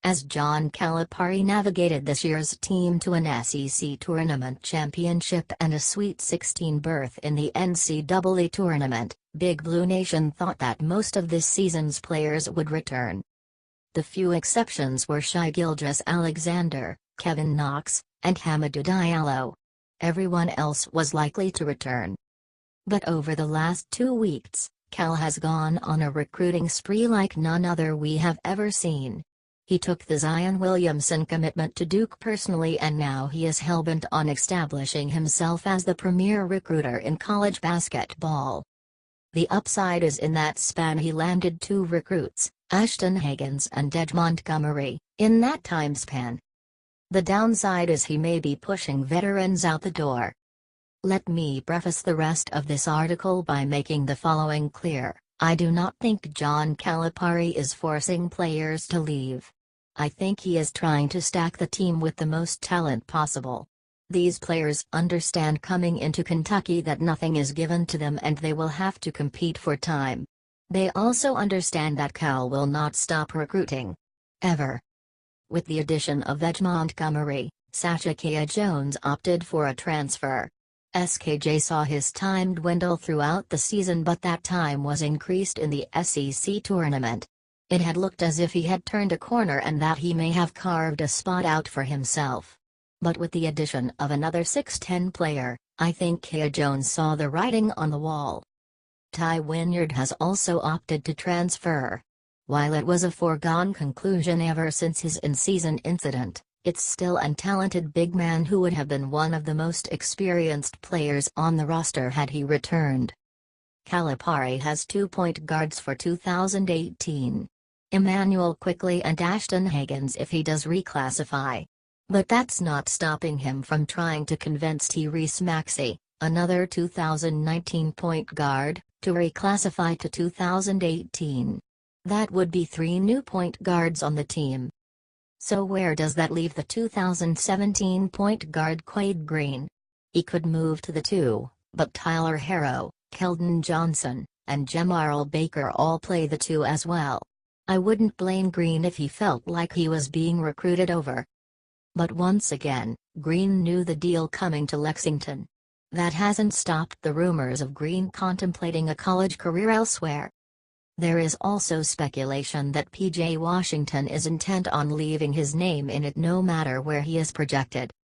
As John Calipari navigated this year's team to an SEC Tournament championship and a Sweet 16 berth in the NCAA Tournament, Big Blue Nation thought that most of this season's players would return. The few exceptions were Shai Gilgeous-Alexander, Kevin Knox, and Hamidou Diallo. Everyone else was likely to return. But over the last 2 weeks, Cal has gone on a recruiting spree like none other we have ever seen. He took the Zion Williamson commitment to Duke personally, and now he is hellbent on establishing himself as the premier recruiter in college basketball. The upside is in that span he landed 2 recruits, Ashton, Hagans and Montgomery, in that time span. The downside is he may be pushing veterans out the door. Let me preface the rest of this article by making the following clear: I do not think John Calipari is forcing players to leave. I think he is trying to stack the team with the most talent possible. These players understand coming into Kentucky that nothing is given to them and they will have to compete for time. They also understand that Cal will not stop recruiting. Ever. With the addition of Montgomery, Sasha Jones opted for a transfer. SKJ saw his time dwindle throughout the season, but that time was increased in the SEC tournament. It had looked as if he had turned a corner and that he may have carved a spot out for himself. But with the addition of another 6'10 player, I think Jones saw the writing on the wall. Ty Wynyard has also opted to transfer. While it was a foregone conclusion ever since his in-season incident, it's still an talented big man who would have been one of the most experienced players on the roster had he returned. Calipari has 2 point guards for 2018. Emmanuel Quickley and Ashton Hagans if he does reclassify. But that's not stopping him from trying to convince Tyrese Maxey, another 2019 point guard, to reclassify to 2018. That would be 3 new point guards on the team. So where does that leave the 2017 point guard Quade Green? He could move to the 2, but Tyler Herro, Keldon Johnson, and Jemarl Baker all play the 2 as well. I wouldn't blame Green if he felt like he was being recruited over. But once again, Green knew the deal coming to Lexington. That hasn't stopped the rumors of Green contemplating a college career elsewhere. There is also speculation that PJ Washington is intent on leaving his name in it no matter where he is projected.